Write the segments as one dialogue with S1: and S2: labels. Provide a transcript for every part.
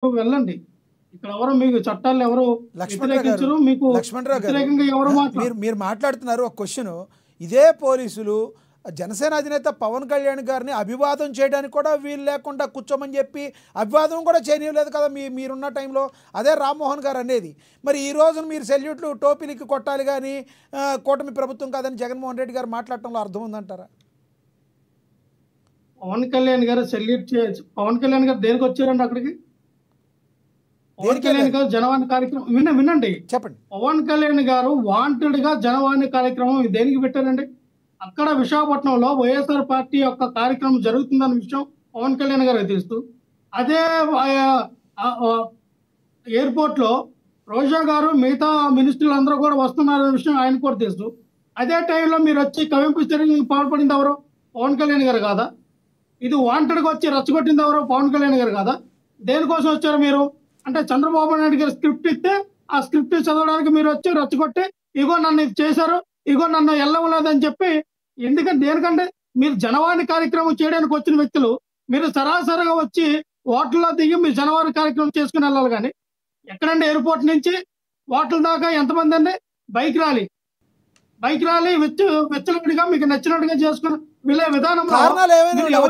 S1: వెళ్ళండి. ఇక్కడ ఎవరు మీకు చట్టాలను ఎవరు
S2: లక్ష్మణరావు గారు,
S1: వ్యతిరేకించరు. మీకు
S2: లక్ష్మణరావు గారు,
S1: వ్యతిరేకంగా ఎవరు
S2: మీరు మాట్లాడుతున్నారు. ఒక క్వశ్చన్, ఇదే పోలీసులు జనసేన అధినేత పవన్ కళ్యాణ్ గారిని అభివాదం చేయడానికి కూడా వీలు లేకుండా కూర్చోమని చెప్పి అభివాదం కూడా చేయలేదు కదా మీరున్న టైంలో. అదే రామ్మోహన్ గారు అనేది. మరి ఈ రోజున మీరు సెల్యూట్లు టోపీలకి కొట్టాలి కానీ కూటమి ప్రభుత్వం కాదని జగన్మోహన్ రెడ్డి గారు మాట్లాడటంలో అర్థం ఉందంటారా?
S1: పవన్ కళ్యాణ్ గారు సెల్యూట్ చేయొచ్చు. పవన్ కళ్యాణ్ గారు దేనికి వచ్చారండి అక్కడికి? పవన్ కళ్యాణ్ గారు జనవాణి కార్యక్రమం వినండి
S2: చెప్పండి.
S1: పవన్ కళ్యాణ్ గారు వాంటెడ్ గా జనవాణి కార్యక్రమం దేనికి పెట్టారండి? అక్కడ విశాఖపట్నంలో వైఎస్ఆర్ పార్టీ యొక్క కార్యక్రమం జరుగుతుందన్న విషయం పవన్ కళ్యాణ్ గారికి తెలుస్తూ, అదే ఎయిర్పోర్ట్ లో రోజా గారు మిగతా మినిస్టర్లు అందరూ కూడా వస్తున్నారనే విషయం ఆయన కూడా తెలుసు. అదే టైంలో మీరు వచ్చి కవింపు చర్యలకు పాల్పడింది ఎవరు? పవన్ కళ్యాణ్ గారు కాదా? ఇది వాంటెడ్ గా వచ్చి రచ్చగొట్టింది ఎవరు? పవన్ కళ్యాణ్ గారు కాదా? దేనికోసం వచ్చారు మీరు? అంటే చంద్రబాబు నాయుడు గారు స్క్రిప్ట్ ఇస్తే ఆ స్క్రిప్ట్ చదవడానికి మీరు వచ్చి రచ్చగొట్టి ఇగో నన్ను ఇది చేశారు, ఇగో నన్ను ఎల్లవలేదని చెప్పి, ఎందుకంటే దేనికంటే మీరు జనవాణి కార్యక్రమం చేయడానికి వచ్చిన వ్యక్తులు మీరు సరాసరిగా వచ్చి హోటల్లో దిగి మీరు జనవాణి కార్యక్రమం చేసుకుని వెళ్ళాలి. కానీ ఎక్కడండి ఎయిర్పోర్ట్ నుంచి హోటల్ దాకా ఎంతమంది అండి? బైక్ ర్యాలీ వెచ్చలవిడిగా మీకు నచ్చినట్టుగా చేసుకుని వెళ్ళే విధానంలో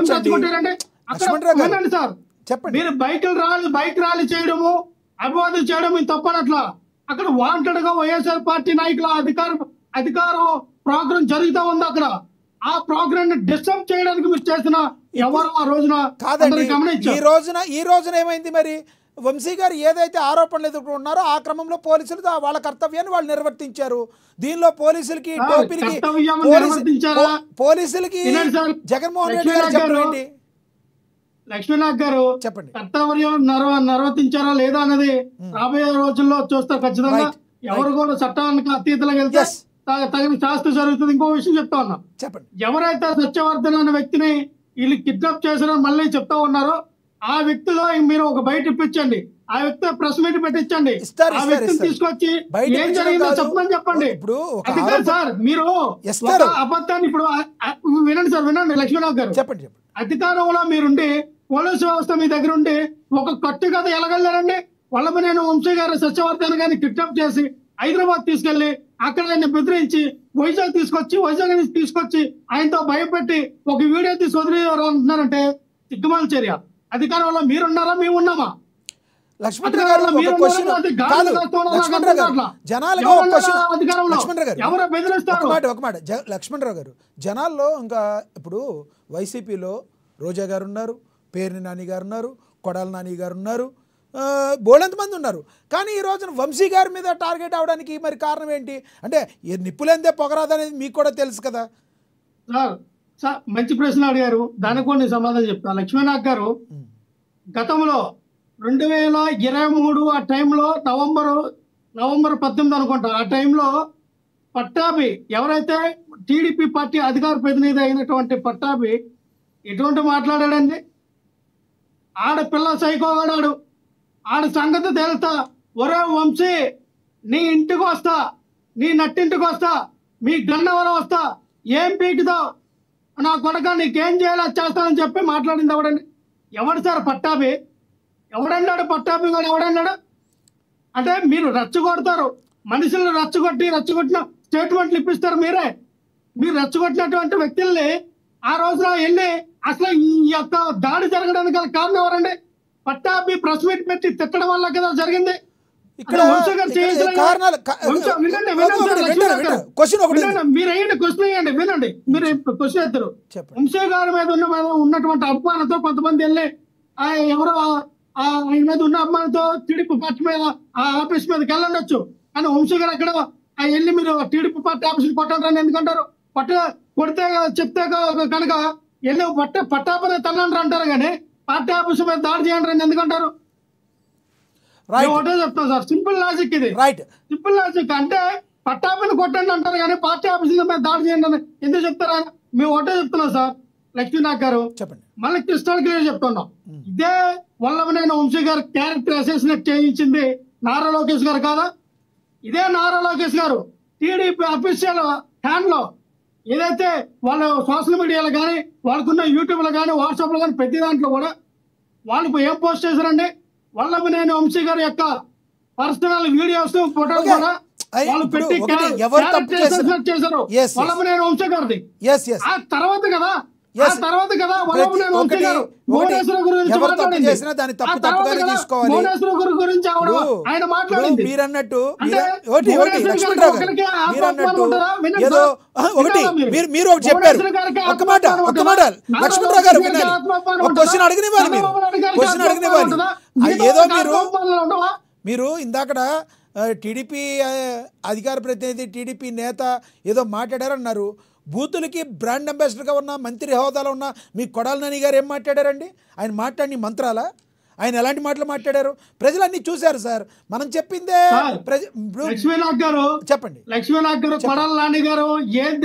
S1: రచ్చగొట్టారండి. అక్కడ సార్
S2: చెప్పండి.
S1: మీరు బైక్ ర్యాలీ చేయడము, అభివాదం చేయడం ఇది తప్పనట్లా. అక్కడ వాంటెడ్ గా వైఎస్ఆర్ పార్టీ నాయకుల అధికారం ప్రోగ్రాం జరుగుతూ ఉంది. అక్కడ ఆ ప్రోగ్రామ్ ని డిస్టర్బ్ చేయడానికి మీరు చేసిన ఎవరు ఆ రోజున
S2: కాదండి. ఈ రోజున ఏమైంది మరి? వంశీ గారు ఏదైతే ఆరోపణలు ఎదుర్కొన్నారో ఆ క్రమంలో పోలీసులు వాళ్ళ కర్తవ్యాన్ని వాళ్ళు నిర్వర్తించారు. దీనిలో పోలీసులకి జగన్మోహన్ రెడ్డి గారు చెప్పండి.
S1: లక్ష్మీనాథ్ గారు
S2: చెప్పండి,
S1: కర్తవ్యం నిర్వర్తించారా లేదా అనేది రాబోయే రోజుల్లో చూస్తారు ఖచ్చితంగా. ఎవరు కూడా చట్టానికి అతీతంగా వెళ్తే తగిన శాస్త్ర జరుగుతుంది. ఇంకో విషయం చెప్తా ఉన్నా,
S2: చెప్పండి.
S1: ఎవరైతే సత్యవర్ధన్ అనే వ్యక్తిని వీళ్ళు కిడ్నాప్ చేశారని మళ్ళీ చెప్తా ఉన్నారో ఆ వ్యక్తిలో మీరు ఒక బయట ఇప్పించండి. ఆ వ్యక్తి ప్రెస్ మీట్ పెట్టించండి. ఆ వ్యక్తిని తీసుకొచ్చి ఏం జరిగిందో చెప్పండి. అది కాదు సార్, మీరు అబద్ధాన్ని ఇప్పుడు వినండి సార్, వినండి లక్ష్మీనాథ్ గారు.
S2: చెప్పండి.
S1: అధికారంలో మీరుండి పోలీసు వ్యవస్థ మీ దగ్గర ఉండి ఒక కట్టు కథ ఎలాగెళ్ళారండి? వల్లభనేని వంశీ గారు సత్యవర్ధన్ గారిని కిడ్నాప్ చేసి హైదరాబాద్ తీసుకెళ్లి అక్కడ ఆయన బెదిరించి వైజాగ్ తీసుకొచ్చి ఆయనతో భయపెట్టి ఒక వీడియో తీసి వదిలేవారు అంటున్నారంటే సిగ్గుమాల చర్య. అధికారంలో మీరున్నారా, మేము ఉన్నామా? ఎవరో బెదిరిస్తారు.
S2: లక్ష్మణరావు గారు, జనాల్లో ఇంకా ఇప్పుడు వైసీపీలో రోజా గారు ఉన్నారు, పేర్ని నాని గారు ఉన్నారు, కొడాల నాని గారు ఉన్నారు, బోలెంతమంది ఉన్నారు. కానీ ఈ రోజున వంశీ గారి మీద టార్గెట్ అవడానికి మరి కారణం ఏంటి? అంటే నిప్పులేందే పొగరాదనేది మీకు కూడా తెలుసు కదా
S1: సార్. మంచి ప్రశ్న అడిగారు, దానికి కూడా నేను సమాధానం చెప్తాను. లక్ష్మీనాథ్ గారు గతంలో 2023 ఆ టైంలో నవంబర్ 18 అనుకుంటా, ఆ టైంలో పట్టాభి ఎవరైతే టీడీపీ పార్టీ అధికార ప్రతినిధి అయినటువంటి పట్టాభి ఎటువంటి మాట్లాడాడండి? ఆడపిల్ల సైకోగాడాడు, ఆడ సంగతి తెలుస్తా, ఒరే వంశీ నీ ఇంటికి వస్తా, నీ నట్టింటికి వస్తా, మీ గన్నవరం వస్తా, ఏం పీకుదో నా కొడక, నీకేం చేయాలో చేస్తానని చెప్పి మాట్లాడింది ఎవడండి? ఎవడు సార్ పట్టాభి? ఎవడన్నాడు పట్టాభి కూడా? ఎవడన్నాడు? అంటే మీరు రెచ్చగొడతారు, మనుషులను రెచ్చగొట్టిన స్టేట్మెంట్లు ఇప్పిస్తారు మీరే. మీరు రెచ్చగొట్టినటువంటి వ్యక్తుల్ని ఆ రోజున వెళ్ళి అసలు ఈ యొక్క దాడి జరగడానికి గల కారణం ఎవరండి? పట్టాభి ప్రెస్ మీట్ పెట్టి తిట్టడం వల్ల కదా జరిగింది. మీరు క్వశ్చన్ ఎత్తారు. వంశీ గారి మీద ఉన్నటువంటి అభిమానంతో కొంతమంది వెళ్ళి ఎవరో ఆయన మీద ఉన్న అభిమానంతో టీడీపీ పార్టీ మీద ఆ ఆఫీస్ మీదకి వెళ్ళండొచ్చు. కానీ వంశీ గారు అక్కడ వెళ్ళి మీరు టీడీపీ పార్టీ ఆఫీస్ కొట్టండి ఎందుకంటారు? కొడితే చెప్తే కనుక వెళ్ళి పట్టాపదే తల్లంటారు అంటారు, కానీ పార్టీ ఆఫీస్ మీద దాడి చేయండి ఎందుకంటారు? ఒకటే చెప్తాను సార్, సింపుల్ లాజిక్ ఇది. సింపుల్ లాజిక్ అంటే పట్టాపిని కొట్టండి అంటారు, కానీ పార్టీ ఆఫీసుల మీద దాడి చేయండి అని ఎందుకు చెప్తారా? మేము ఒకటే చెప్తున్నాం సార్ లక్ష్మీనాథ్ గారు,
S2: చెప్పండి.
S1: మళ్ళీ క్రిస్టల్ క్లియర్ చెప్తున్నాం. ఇదే వల్లభనేని వంశీ గారు క్యారెక్టర్ అసెసినేట్ చేయించింది నారా లోకేష్ గారు కాదా? ఇదే నారా లోకేష్ గారు టీడీపీ అఫీషియల్ హ్యాండ్ లో ఏదైతే వాళ్ళ సోషల్ మీడియాలో కానీ వాళ్ళకున్న యూట్యూబ్లో కానీ వాట్సాప్లో కానీ ప్రతి దాంట్లో కూడా వాళ్ళు ఏం పోస్ట్ చేశారండి? వల్లభనేని వంశీ గారి యొక్క పర్సనల్ వీడియోస్ ఫోటోలు
S2: Okay.
S1: కూడా వాళ్ళు
S2: ఇప్పుడు
S1: పెట్టి
S2: ఒకటి ఎవరు తప్పు
S1: చేశారు
S2: Yes, yes.
S1: వల్లభనేని వంశీ గారిది
S2: ఎస్ ఎస్
S1: ఆ తర్వాత కదా
S2: Yes.
S1: వల్లభనేని వంశీ గారు భువనేశ్వర గురించి
S2: ఎవరు తప్పు
S1: మాట్లాడింది.
S2: చేసినా దాన్ని
S1: ఆ
S2: తప్పు
S1: తర్వాత
S2: తప్పుగానే
S1: కదా
S2: తీసుకోవాలి.
S1: భువనేశ్వర గురి గురించి ఆయన మాట్లాడింది.
S2: మీరన్నట్టు
S1: అంటే
S2: ఒకటి
S1: భువనేశ్వర్
S2: లక్ష్మణరావు గారు
S1: ఒకరికి
S2: మీరన్నట్టు
S1: ఉంటుందా? వినండి
S2: ఏదో
S1: సార్.
S2: ఒకటి
S1: వినాలా మీరు?
S2: మీరు ఒకటి చెప్పారు
S1: భువనేశ్వర్ గారికి
S2: ఒక్క మాట లక్ష్మణరావు గారు వినాలి ఒక క్వశ్చన్ అడగనివ్వాలి మీరు క్వశ్చన్ అడగనివ్వాలి ఏదో మీరు ఇందాకడ టీడీపీ అధికార ప్రతినిధి టీడీపీ నేత ఏదో మాట్లాడారన్నారు. బూతులకి బ్రాండ్ అంబాసిడర్గా ఉన్న మంత్రి హోదాలో ఉన్న మీ కొడాలి నాని గారు ఏం మాట్లాడారండి? ఆయన మాట్లాడిన మంత్రాలా? ఆయన ఎలాంటి మాటలు మాట్లాడారు? ప్రజలు అన్ని చూశారు సార్. మనం చెప్పిందే
S1: లక్ష్మీనాథ్ గారు
S2: చెప్పండి.
S1: లక్ష్మీనాథ్ గారు కొడాలి నాని గారు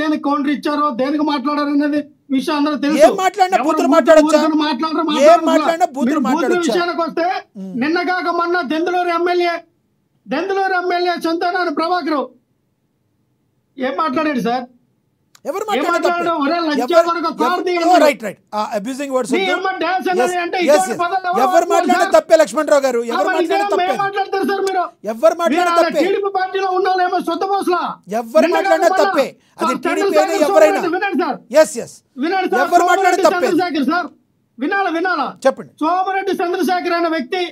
S1: దేనికి కౌంటర్ ఇచ్చారో దేనికి మాట్లాడారు అనేది విషయం అందరూ తెలుసు.
S2: ఏం మాట్లాడినా బూతులు మాట్లాడొచ్చా? ఏం మాట్లాడినా బూతులు మాట్లాడొచ్చా?
S1: విషయానికి వస్తే నిన్న కాక మొన్న దెందులూరు ఎమ్మెల్యే చంద్రనారాయణ ప్రభాకర్ ఏం మాట్లాడాడు సార్?
S2: ఎవరు మాట్లాడినా తప్పే లక్ష్మణరావు గారు ఎవరు మాట్లాడినా తప్పే ఎవరు మాట్లాడినా తప్పే ఎవరు మాట్లాడినా తప్పే అది టీడీపీ అయినా ఎవరైనా ఎవరు మాట్లాడినా తప్పే
S1: సార్ వినాలా
S2: చెప్పండి.
S1: సోమిరెడ్డి చంద్రశేఖర్ అనే వ్యక్తి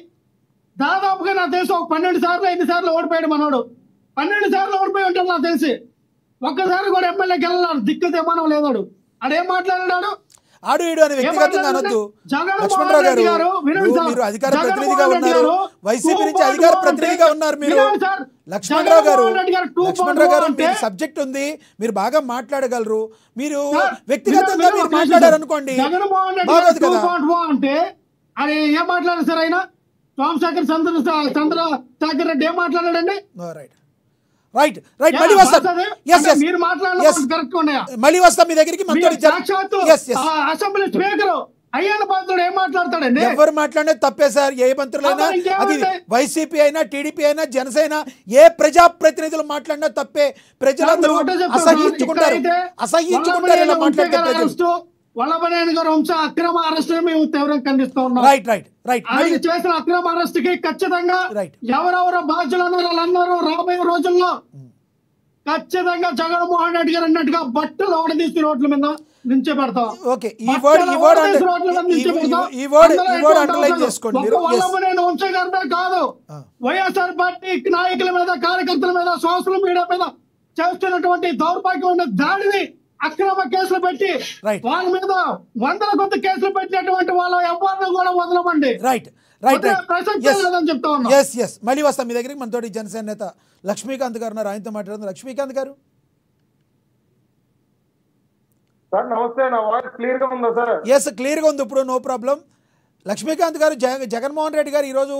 S1: దాదాపుగా నాకు తెలిసి ఒక 12 సార్లు 5 సార్లు ఓడిపోయాడు. మనోడు 12 సార్లు ఓడిపోయి ఉంటాడు నాకు తెలిసి. ఒక్కసారి కూడా ఎమ్మెల్యేకి వెళ్ళాడు. దిక్కు తెమ్మనం లేదాడు. ఆడేం మాట్లాడాడు?
S2: ఆడు ఈడు అని వ్యక్తిగతంగా అనొద్దు లక్ష్మణరావు గారు. మీరు అధికార ప్రతినిధిగా ఉన్నారు, వైసీపీ నుంచి అధికార ప్రతినిధిగా ఉన్నారు మీరు. లక్ష్మణరావు గారు మీరు సబ్జెక్ట్ ఉంది, మీరు బాగా మాట్లాడగలరు. మీరు వ్యక్తిగతంగా మీరు మాట్లాడారు అనుకోండి బాగోదు కదా.
S1: అంటే అది ఏం మాట్లాడారు సార్? ఆయన సోమశేఖర్ చంద్రశేఖర్ రెడ్డి ఏం మాట్లాడాడండి?
S2: రైట్ రైట్ మళ్ళీ వస్తాం. మళ్ళీ వస్తాం మీ దగ్గరికి.
S1: అసెంబ్లీ స్పీకర్ అయ్యన్న పాత్రుడు ఏం మాట్లాడతాడండి?
S2: ఎవరు మాట్లాడే తప్పే సార్. ఏ మంత్రులైనా అది వైసీపీ అయినా టీడీపీ అయినా జనసేన ఏ ప్రజాప్రతినిధులు మాట్లాడినా తప్పే. ప్రజలందరూ అసహించుకుంటారు ఇలా మాట్లాడితే ప్రజలు.
S1: వల్లభనేని గారు వంశ అక్రమ అరెస్ట్ మేము తీవ్రంగా ఖండిస్తూ ఉన్నాం.
S2: రైట్ రైట్ రైట్
S1: ఆయన చేసిన అక్రమ అరెస్ట్ కి ఖచ్చితంగా ఎవరెవరు బాధ్యులు అన్నారు వాళ్ళందరూ రాబోయే రోజుల్లో ఖచ్చితంగా జగన్మోహన్ రెడ్డి గారు అన్నట్టుగా బట్టలు ఓడదీసి రోడ్ల మీద నుంచే పెడతాం.
S2: ఓకే ఈ వర్డ్ అండర్లైన్ చేసుకోండి మీరు.
S1: వల్లభనేని వంశ గారినే కాదు, వైఎస్ఆర్ పార్టీ నాయకుల మీద కార్యకర్తల మీద సోషల్ మీడియా మీద చేస్తున్నటువంటి దౌర్భాగ్యమైన దాడిని అక్రమ కేసులు పెట్టి వాళ్ళ మీద 100 కొత్త కేసులు పెట్టినటువంటి వాళ్ళ ఎవరిని కూడా వదలమండి.
S2: రైట్ రైట్
S1: చెప్తా ఉన్నా.
S2: మళ్ళీ వస్తాం మీ దగ్గరికి. మనతోటి జనసేన నేత లక్ష్మీకాంత్ గారు ఉన్నారు, ఆయనతో మాట్లాడుతున్నారు. లక్ష్మీకాంత్ గారు
S3: నమస్తే. నా వాయిస్ క్లియర్ గా ఉందా సార్?
S2: క్లియర్ గా ఉంది ఇప్పుడు, నో ప్రాబ్లం. లక్ష్మీకాంత్ గారు జగన్మోహన్ రెడ్డి గారు ఈరోజు